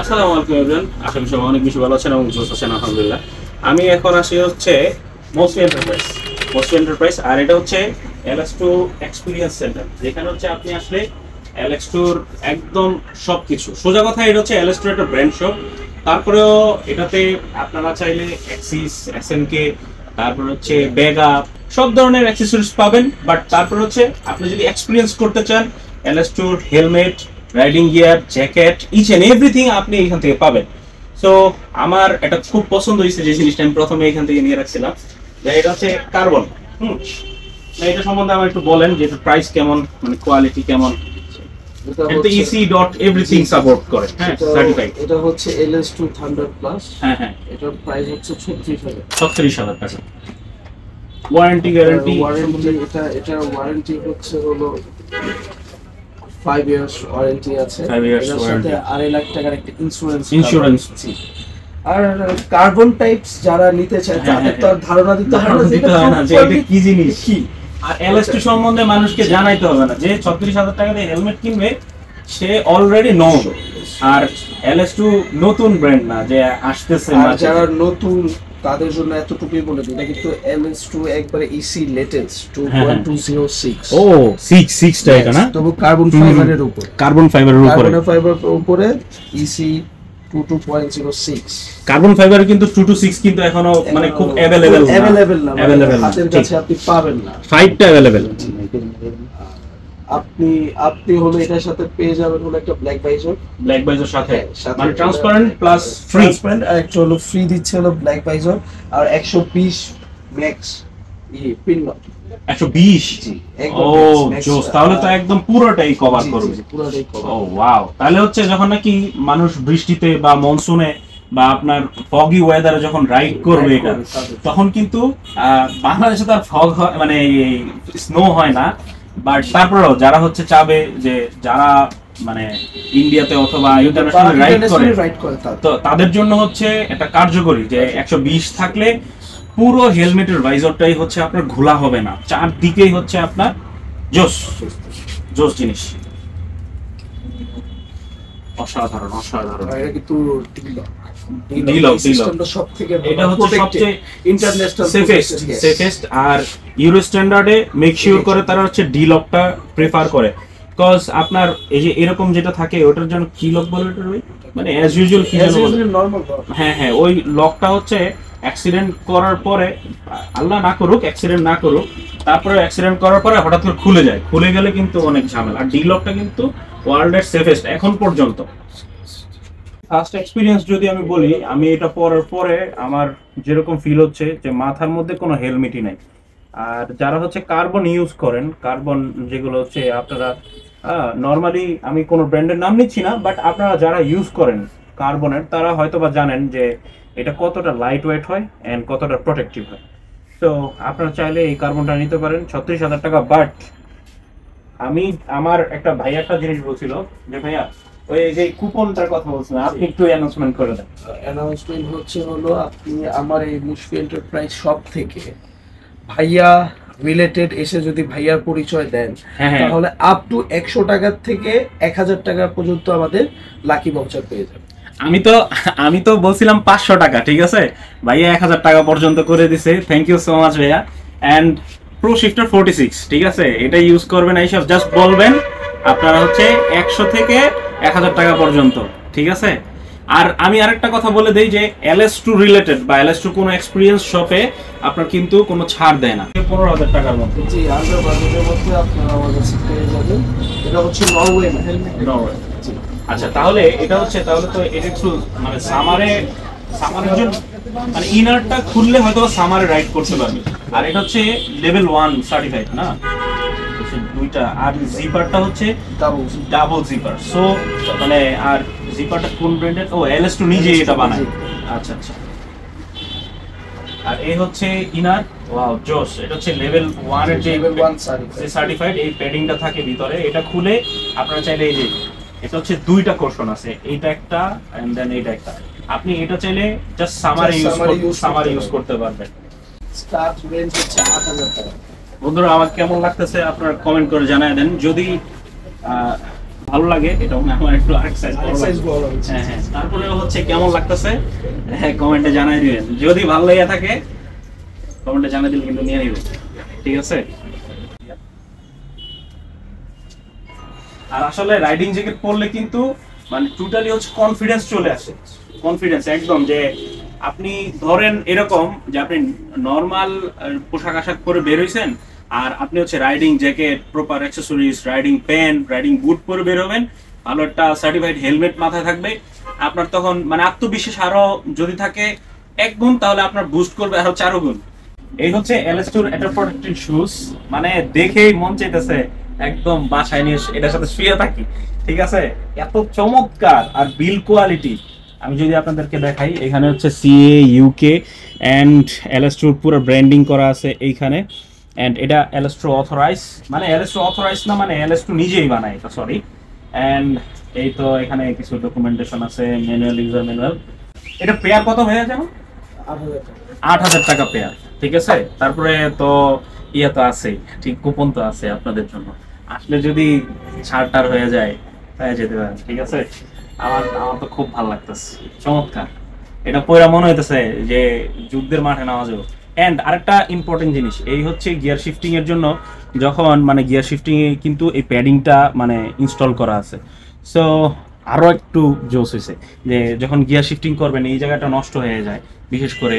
আসসালামু আলাইকুম এভরিওয়ান, আশা করি সবাই অনেক বেশি ভালো আছেন এবং সুস্থ আছেন আলহামদুলিল্লাহ। আমি এখন আসি হচ্ছে মসফি এন্টারপ্রাইজ আর এটা হচ্ছে LS2 এক্সপিরিয়েন্স সেন্টার, যেখানে হচ্ছে আপনি আসলে LS2-র একদম সবকিছু সোজা কথা। এটা হচ্ছে LS2 একটা ব্র্যান্ড শপ, তারপরেও এটাতে আপনারা চাইলে অ্যাক্সিস, SNK, তারপর হচ্ছে বেগা, সব ধরনের অ্যাক্সেসরিজ পাবেন। বাট তারপর হচ্ছে আপনি যদি এক্সপিরিয়েন্স করতে চান, LS2-র helmet, riding gear, jacket, each and everything আপনি এখান থেকে পাবেন। সো আমার এটা খুব পছন্দ হয়েছে যে জিনিসটা আমি প্রথমে এখান থেকে নিয়ে রাখছিলাম, যে এটা হচ্ছে কার্বন। এটা সম্বন্ধে আমার একটু বলেন যে এটা প্রাইস কেমন, মানে কোয়ালিটি কেমন। এটা ইসি ডট এভরিথিং সাপোর্ট করে, হ্যাঁ, সার্টিফাইড। এটা হচ্ছে LS2 থান্ডার প্লাস। হ্যাঁ, এটার প্রাইস হচ্ছে 36,000 টাকা। ওয়ারেন্টি গ্যারান্টি, এটার ওয়ারেন্টি হলো 5 ইয়ার্স ওয়ারেন্টি আছে। 5 years এটার সাথে warranty। 2.5 লাখ টাকার একটা ইন্স্যুরেন্স। আর কার্বন টাইপস যারা নিতে চায় তাদের তো আর ধারণা দিতে হয় না যে এটা কি জিনিস। আর LS2 সম্বন্ধে মানুষকে জানাইতে হবে না, যে 36,000 টাকা দিয়ে হেলমেট কিনবে সে অলরেডি নো। আর LS2 নতুন ব্র্যান্ড না যে আসতেছে, আর যারা নতুন তাদের জন্য এতটুকুই বলে দিই, এটা কিন্তু LS2 একবারে ইসি লেটেস্ট 2.206। ও 6 টা এটা না, তবে কার্বন ফাইবারের উপর, কার্বন ফাইবারের উপরে ইসি 2.06। কার্বন ফাইবার কিন্তু 2 to 6 কিন্তু এখনো মানে খুব अवेलेबल না, হাতের কাছে আপনি পাবেন না। 5 টা अवेलेबल। আপনি হলো এটার সাথে পেয়ে যাবেন হলো একটা ব্ল্যাক ভাইজর সাথে, মানে ট্রান্সপারেন্ট প্লাস ফ্রি। আর একটা হলো ফ্রি দিচ্ছে হলো ব্ল্যাক ভাইজর আর 120 ম্যাক্স পিন লক। 120? ও জোস, তাহলে তো একদম পুরোটাই কভার করবে। ও ওয়াও, তাহলে হচ্ছে যখন নাকি মানুষ বৃষ্টিতে বা মনসুনে বা আপনার ফগি ওয়েদারে যখন রাইড করবে এটা, তখন কিন্তু বাংলাদেশে তো আর ফগ মানে স্নো হয় না, বাট তারপরেও যারা হচ্ছে চাবে যে যারা মানে ইন্ডিয়াতে অথবা ইন্টারন্যাশনাল রাইড করে তো তাদের জন্য হচ্ছে এটা কার্যকরী, যে 120 থাকলে পুরো হেলমেটের ভাইজরটাই হচ্ছে আপনার ঘোলা হবে না, চারদিকেই হচ্ছে আপনার জোস জোস জিনিস। অসাধারণ। এটা কিন্তু এটা হচ্ছে সবচেয়ে ইন্টারন্যাশনাল সেফেস্ট। আর ইউরো স্ট্যান্ডার্ডে মেক শিওর করে তারা হচ্ছে ডি লকটা প্রেফার করে, বিকজ আপনার এই যে এরকম যেটা থাকে ওটার জন্য কি লক বলে, মানে অ্যাজ ইউজুয়াল কি নরমাল। হ্যাঁ, ওই লকটা হচ্ছে অ্যাক্সিডেন্ট করার পরে, আল্লাহ না করুক অ্যাক্সিডেন্ট না করুক, তারপরে অ্যাক্সিডেন্ট করার পরে হঠাৎ করে খুলে গেলে কিন্তু অনেক ঝামেলা। আর ডি লকটা কিন্তু ওয়ার্ল্ডের সেফেস্ট এখন পর্যন্ত। ফার্স্ট এক্সপিরিয়েন্স যদি আমি বলি, আমি এটা পরার পরে আমার যেরকম ফিল হচ্ছে যে মাথার মধ্যে কোনো হেলমেটই নাই। আর যারা হচ্ছে কার্বন ইউজ করেন, কার্বন যেগুলো হচ্ছে আপনারা নর্মালি, আমি কোনো ব্র্যান্ডের নাম নিচ্ছি না, বাট আপনারা যারা ইউজ করেন কার্বনের তারা হয়তো বা জানেন যে এটা কতটা লাইট ওয়েট হয় অ্যান্ড কতটা প্রোটেক্টিভ হয়। তো আপনারা চাইলে এই কার্বনটা নিতে পারেন 36,000 টাকা। বাট আমি আমার একটা ভাইয়া একটা জিনিস বলছিল যে ভাইয়া ওই যে কুপনটার কথা বলছিলেন, আপনি একটু অ্যানাউন্সমেন্ট করে দেন। অ্যানাউন্সমেন্ট হলো আপনি আমার এই মুশফি এন্টারপ্রাইজ শপ থেকে ভাইয়া রিলেটেড এসে যদি ভাইয়ার পরিচয় দেন, তাহলে আপ টু 100 টাকা থেকে 1000 টাকা পর্যন্ত আমাদের লাকি ভাউচার পেয়ে যাবেন। আমি তো বলছিলাম 500 টাকা, ঠিক আছে, ভাইয়া 1000 টাকা পর্যন্ত করে দিছে। থ্যাংক ইউ সো মাচ ভাইয়া। অ্যান্ড প্রো শিফটার 46, ঠিক আছে, এটা ইউজ করবেন, এইসব জাস্ট বলবেন আপনারা হচ্ছে 100 থেকে 1000 টাকা পর্যন্ত, ঠিক আছে। আর আমি আরেকটা কথা বলে দেই যে LS2 রিলেটেড বা LS2 কোনো এক্সপিরিয়েন্স শপে আপনার কিন্তু কোনো ছাড় দেয় না। 15,000 টাকার মধ্যে, জি, আন্ডার বাজেটের মধ্যে আপনারা আমাদের কাছে পেয়ে যাবেন। এটা হচ্ছে নরওয়ে হেলমেট। জি, আচ্ছা, তাহলে এটা হচ্ছে, তাহলে তো এটা একটু মানে সামারের জন্য, মানে ইনারটা খুললে হয়তো সামারে রাইড করতে পারবে। আর এটা হচ্ছে লেভেল 1 সার্টিফাইড না, দুইটা। আর জিপারটা হচ্ছে ডাবল জিপার। সো মানে আর জিপারটা কোন ব্র্যান্ডের? ও LS2 নিজে এটা বানায়। আচ্ছা। আর এই হচ্ছে ইনার, ওয়াও জোস। এটা হচ্ছে লেভেল 1 এর যে সার্টিফাইড, এই প্যাডিংটা থাকে ভিতরে। এটা খুলে আপনারা চাইলে এই যে এটা হচ্ছে দুইটা কোশন আছে, এইটা একটা এন্ড দেন এইটা একটা। আপনি এটা চাইলে জাস্ট সামারে ইউজ করতে পারবেন। স্টার্ট রেঞ্জ হচ্ছে 8000 টাকা। বন্ধুরা, আমার কেমন লাগতেছে আপনারা কমেন্ট করে জানায় দেন। যদি ভালো লাগে, এটা আমার একটু আরেক সাইজ বড় লাগে। হচ্ছে। হ্যাঁ হ্যাঁ, তারপরে হচ্ছে কেমন লাগতেছে হ্যাঁ কমেন্টে জানাই দিবেন, যদি ভালো লেগে থাকে কমেন্টে জানাই দিলে কিন্তু নিয়ে নিবেন, ঠিক আছে। আর আসলে রাইডিং জ্যাকেট পরলে কিন্তু মানে টোটালি হচ্ছে কনফিডেন্স চলে আসে, কনফিডেন্স একদম, যে আপনি ধরেন এরকম যে আপনি নর্মাল পোশাক আশাক পরে বের হইছেন, আর আপনি হচ্ছে riding jacket, proper accessories, riding pant, riding boot পরে বের হবেন, ভালো একটা সার্টিফাইড হেলমেট মাথায় থাকবে, আপনার তখন মানে আত্মবিশ্বাস আরো যদি থাকে 1 গুণ, তাহলে আপনার বুস্ট করবে আরো 4 গুণ। এই হচ্ছে LS2 এটা প্রোটেক্টেড শুজ, মানে দেখেই মন চাইতেছে একদম বাসায় নিয়ে এটার সাথে শুয়ে থাকি, ঠিক আছে। এত চমৎকার আর বিল কোয়ালিটি, আমি যদি আপনাদেরকে দেখাই, এখানে হচ্ছে CA UK এন্ড LS2 পুরো ব্র্যান্ডিং করা আছে এইখানে, এন্ড এটা LS2 অথরাইজ, মানে LS2 অথরাইজ না, মানে LS2 নিজেই বানায় এটা, সরি। এন্ড এই তো এখানে কিছু ডকুমেন্টেশন আছে, ম্যানুয়াল, ইউজার ম্যানুয়াল। এটা পেয়ার কত হয়ে যাবে? 8,000 টাকা পেয়ার, ঠিক আছে। তারপরে তো ইয়ে তো আছে, ঠিক কুপন তো আছে আপনাদের জন্য, আসলে যদি ছাড়টার হয়ে যায় তাই যেতে পারেন, ঠিক আছে। আমার তো খুব ভালো লাগতেছে, চমৎকার। এটা পয়রা মনে হইতেছে যে যুদ্ধের মাঠে নামা যাবে। এন্ড আরেকটা ইম্পর্টেন্ট জিনিস, এই হচ্ছে গিয়ার শিফটিং এর জন্য, যখন মানে গিয়ার শিফটিং এ কিন্তু এই প্যাডিংটা মানে ইনস্টল করা আছে, সো আরো একটু জোস হয়েছে যে যখন গিয়ার শিফটিং করবেন এই জায়গাটা নষ্ট হয়ে যায়, বিশেষ করে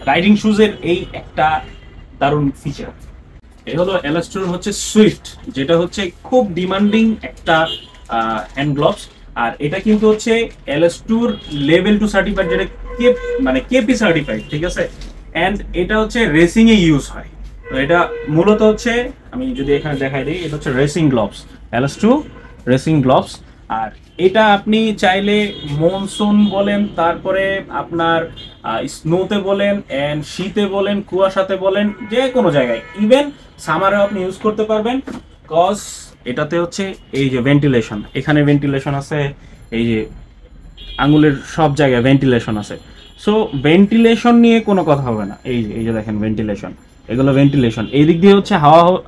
রাইডিং শুজের এই একটা দারুণ ফিচার। এই হলো LS2 হচ্ছে সুইফট, যেটা হচ্ছে খুব ডিমান্ডিং একটা হ্যান্ড গ্লোভস, আর এটা কিন্তু হচ্ছে LS2 লেভেল 2 সার্টিফাইড, যেটা মানে কেপি সার্টিফাইড, ঠিক আছে। এন্ড এটা হচ্ছে রেসিং এ ইউজ হয়, তো এটা মূলত হচ্ছে, আমি যদি এখানে দেখাই দিই, এটা হচ্ছে racing gloves, LS2 racing gloves. আর এটা আপনি চাইলে মনসুন বলেন, তারপরে আপনার স্নোতে বলেন, এন্ড শীতে বলেন, কুয়াশাতে বলেন, যে কোনো জায়গায়, ইভেন সামারেও আপনি ইউজ করতে পারবেন, কজ এটাতে হচ্ছে এই যে ভেন্টিলেশন, এখানে ভেন্টিলেশন আছে, এই যে আঙুলের সব জায়গায় ভেন্টিলেশন আছে, সো ভেন্টিলেশন নিয়ে কোনো কথা হবে না। এই যে দেখেন ভেন্টিলেশন, এগুলো ভেন্টিলেশন, এই দিক দিয়ে হচ্ছে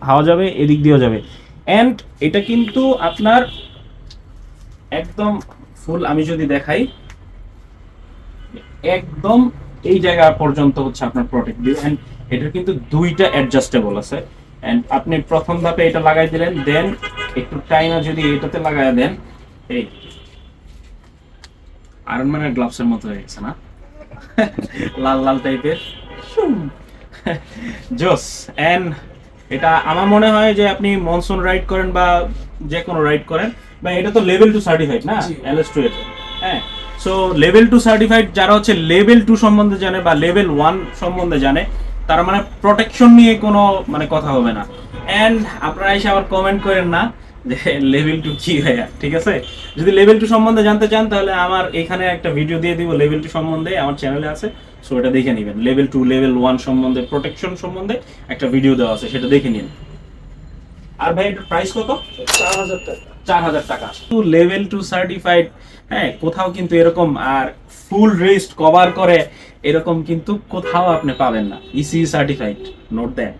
হাওয়া যাবে, এদিক দিয়েও যাবে। এন্ড এটা কিন্তু আপনার একদম ফুল, আমি যদি দেখাই একদম এই জায়গা পর্যন্ত হচ্ছে আপনার প্রোটেক্ট দিবে। এন্ড এটার কিন্তু 2টা অ্যাডজাস্টেবল আছে, এন্ড আপনি প্রথম ধাপে এটা লাগাই দিলেন, দেন একটু টাইমে যদি এটাতে লাগাই দেন, এই আয়রন ম্যানের গ্লাভসের মতো হয়ে গেছে না, লাল লাল টাইপের জোস। এন্ড এটা আমার মনে হয় যে আপনি মনসুন রাইড করেন বা যে কোনো রাইড করেন, বা এটা তো লেভেল 2 সার্টিফাইড না LS2 এর, হ্যাঁ। সো লেভেল 2 সার্টিফাইড যারা হচ্ছে লেভেল 2 সম্বন্ধে জানে বা লেভেল 1 সম্বন্ধে জানে, তারা মানে প্রোটেকশন নিয়ে কোনো মানে কথা হবে না। এন্ড আপনারা এসে আবার কমেন্ট করেন না যে লেভেল 2 কি হয়, ঠিক আছে। যদি লেভেল 2 সম্বন্ধে জানতে চান, তাহলে আমার এখানে একটা ভিডিও দিয়ে দিব লেভেল 2 সম্বন্ধে, আমার চ্যানেলে আছে, সো এটা দেখে নেবেন। লেভেল 2 লেভেল 1 সম্বন্ধে, প্রোটেকশন সম্বন্ধে একটা ভিডিও দেওয়া আছে, সেটা দেখে নিন। আর ভাই এটার প্রাইস কত? 4,000 টাকা। 4,000 টাকা। তো লেভেল 2 সার্টিফাইড, হ্যাঁ, কোথাও কিন্তু এরকম আর ফুল রেস্ট কভার করে এরকম কিন্তু কোথাও আপনি পাবেন না। ECE certified, note that.